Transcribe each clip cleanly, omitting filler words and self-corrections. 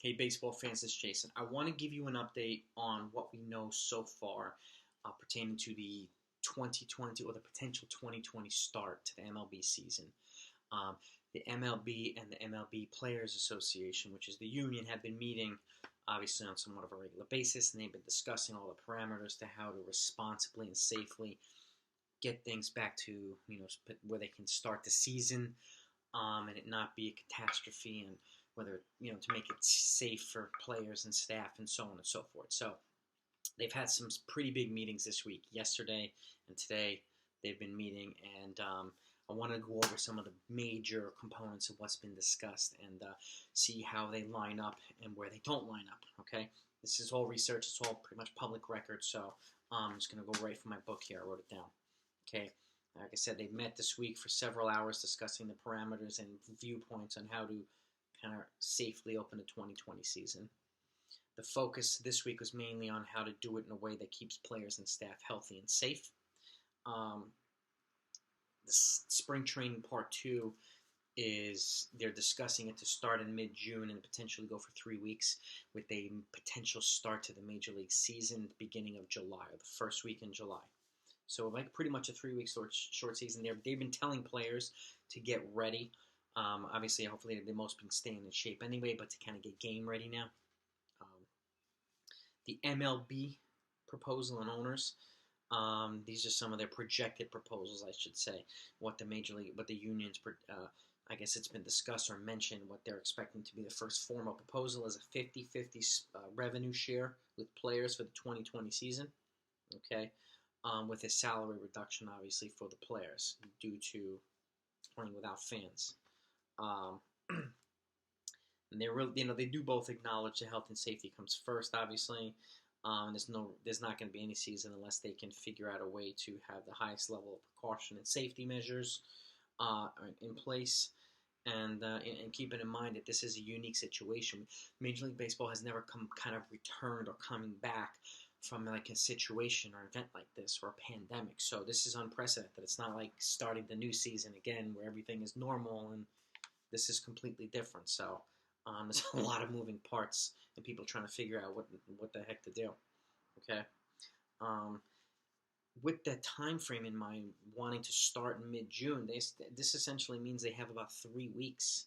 Hey, baseball fans, it's Jason. I want to give you an update on what we know so far pertaining to the 2020 or the potential 2020 start to the MLB season. Um, the MLB and the MLB Players Association, which is the union, have been meeting obviously on somewhat of a regular basis, and they've been discussing all the parameters to how to responsibly and safely get things back to where they can start the season and it not be a catastrophe, and whether to make it safe for players and staff and so on and so forth. So they've had some pretty big meetings this week. Yesterday and today they've been meeting, and I want to go over some of the major components of what's been discussed and see how they line up and where they don't line up. Okay, this is all research. It's all pretty much public record. So I'm just going to go right from my book here. I wrote it down. Okay. Like I said, they met this week for several hours discussing the parameters and viewpoints on how to kind of safely open the 2020 season. The focus this week was mainly on how to do it in a way that keeps players and staff healthy and safe. The spring training part 2 is they're discussing it to start in mid-June and potentially go for 3 weeks with a potential start to the Major League season at the beginning of July, or the first week in July. So like pretty much a 3-week short season there. They've been telling players to get ready. Obviously, hopefully they've most been staying in shape anyway, but to kind of get game ready now. The MLB proposal and owners. These are some of their projected proposals, I should say. What the Major League, what the unions, I guess it's been discussed or mentioned, what they're expecting to be the first formal proposal is a 50-50 revenue share with players for the 2020 season. Okay. With a salary reduction, obviously, for the players due to playing without fans. And they're really, they do both acknowledge the health and safety comes first, obviously. There's not going to be any season unless they can figure out a way to have the highest level of precaution and safety measures in place. And keeping in mind that this is a unique situation. Major League Baseball has never kind of returned or coming back from like a situation or event like this or a pandemic. So this is unprecedented. It's not like starting the new season again where everything is normal, and this is completely different. So there's a lot of moving parts and people trying to figure out what the heck to do. Okay. With that time frame in mind, wanting to start in mid-June, this essentially means they have about 3 weeks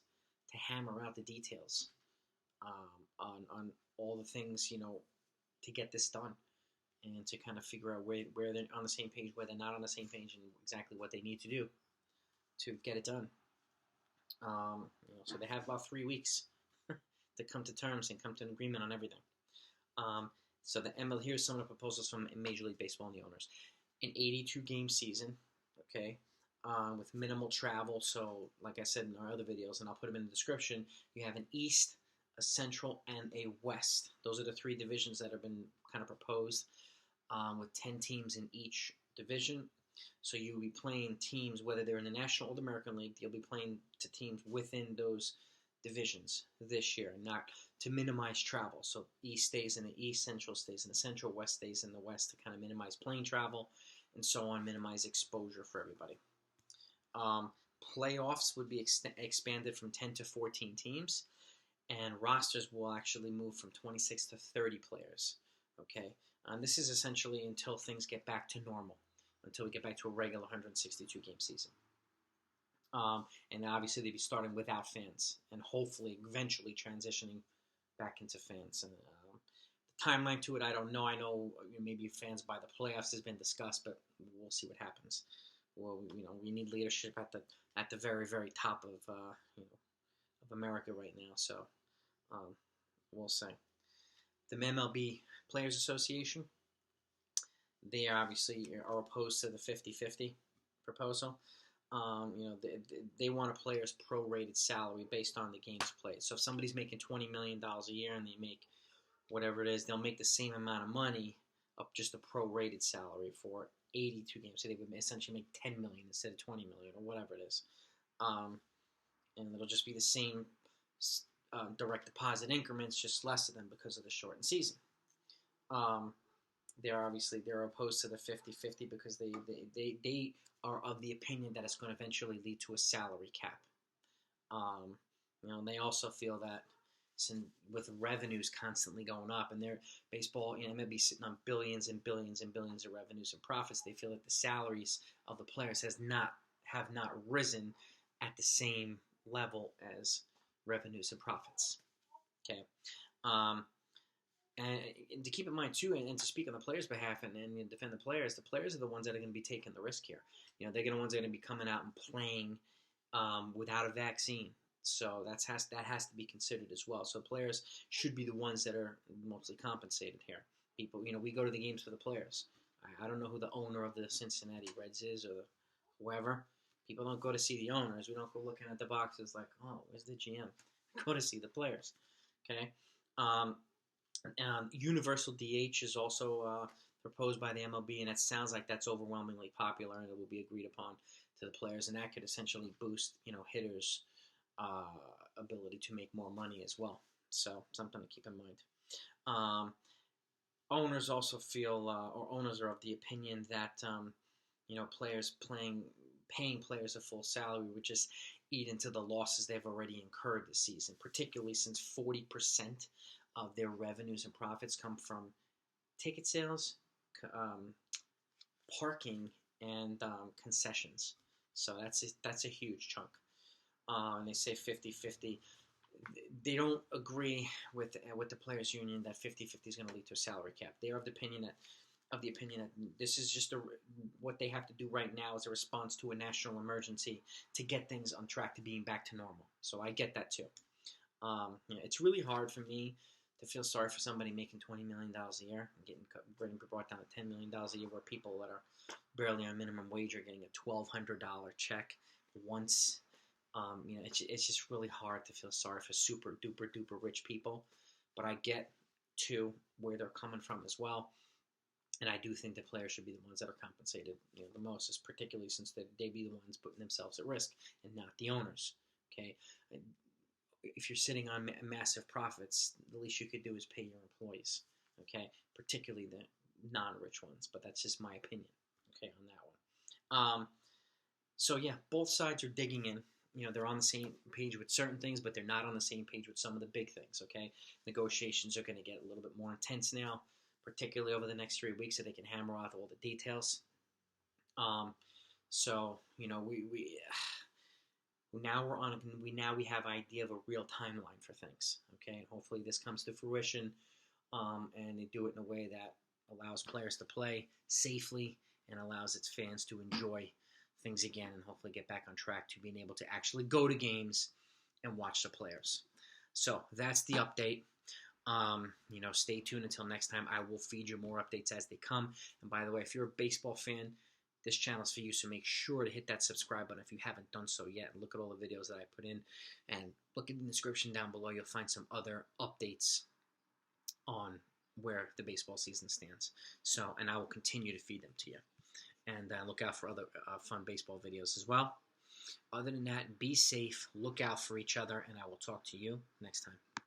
to hammer out the details on all the things, to get this done, and to kind of figure out where they're on the same page, where they're not on the same page, and exactly what they need to do to get it done. So they have about 3 weeks to come to terms and come to an agreement on everything. So here's some of the proposals from Major League Baseball and the owners. An 82-game season, okay, with minimal travel. So, like I said in our other videos, and I'll put them in the description, you have an East, a Central, and a West. Those are the 3 divisions that have been kind of proposed, with 10 teams in each division. So you'll be playing teams, whether they're in the National or the American League, you'll be playing to teams within those divisions this year, not to minimize travel. So East stays in the East, Central stays in the Central, West stays in the West to kind of minimize plane travel, and so on, minimize exposure for everybody. Playoffs would be expanded from 10 to 14 teams, and rosters will actually move from 26 to 30 players. Okay, this is essentially until things get back to normal, until we get back to a regular 162-game season. And obviously they'd be starting without fans, and hopefully eventually transitioning back into fans. And the timeline to it, I don't know. I know maybe fans by the playoffs has been discussed, but we'll see what happens. Well, we need leadership at the very, very top of of America right now. So we'll see. The MLB Players Association, they obviously are opposed to the 50-50 proposal. They want a player's prorated salary based on the games played. So if somebody's making $20 million a year and they make whatever it is, they'll make the same amount of money of just a prorated salary for 82 games. So they would essentially make $10 million instead of $20 million or whatever it is. And it'll just be the same direct deposit increments, just less of them because of the shortened season. They're opposed to the 50-50 because they are of the opinion that it's going to eventually lead to a salary cap. They also feel that with revenues constantly going up, and their baseball, MLB sitting on billions and billions and billions of revenues and profits. They feel that the salaries of the players have not risen at the same level as revenues and profits. Okay. And to keep in mind too, and to speak on the players' behalf and defend the players are the ones that are going to be taking the risk here. They're the ones that are going to be coming out and playing without a vaccine. So that has to be considered as well. So players should be the ones that are mostly compensated here. People, we go to the games for the players. I don't know who the owner of the Cincinnati Reds is or whoever. People don't go to see the owners. We don't go looking at the boxes like, oh, where's the GM? Go to see the players. Okay. Universal DH is also proposed by the MLB, and it sounds like that's overwhelmingly popular, and it will be agreed upon to the players, and that could essentially boost, hitters' ability to make more money as well. So something to keep in mind. Owners also feel, or owners are of the opinion that, players paying players a full salary would just eat into the losses they've already incurred this season, particularly since 40% of their revenues and profits come from ticket sales, parking, and concessions. So that's a huge chunk. And they say 50-50. They don't agree with the players' union that 50-50 is going to lead to a salary cap. They are of the opinion that this is just what they have to do right now as a response to a national emergency to get things on track to being back to normal. So I get that too. It's really hard for me to feel sorry for somebody making $20 million a year and getting brought down to $10 million a year, where people that are barely on minimum wage are getting a $1,200 check once. It's just really hard to feel sorry for super duper duper rich people, but I get to where they're coming from as well, and I do think the players should be the ones that are compensated, the most, particularly since they be the ones putting themselves at risk and not the owners. Okay. If you're sitting on massive profits, the least you could do is pay your employees, okay? Particularly the non-rich ones, but that's just my opinion, okay, on that one. So yeah, both sides are digging in. They're on the same page with certain things, but they're not on the same page with some of the big things, okay? Negotiations are going to get a little bit more intense now, particularly over the next 3 weeks, so they can hammer out all the details. We have idea of a real timeline for things, okay? And hopefully this comes to fruition, and they do it in a way that allows players to play safely and allows its fans to enjoy things again, and hopefully get back on track to being able to actually go to games and watch the players. So that's the update. Stay tuned until next time. I will feed you more updates as they come. And by the way, if you're a baseball fan, this channel is for you, so make sure to hit that subscribe button if you haven't done so yet. Look at all the videos that I put in, and look in the description down below. You'll find some other updates on where the baseball season stands. So, and I will continue to feed them to you. And look out for other fun baseball videos as well. Other than that, be safe, look out for each other, and I will talk to you next time.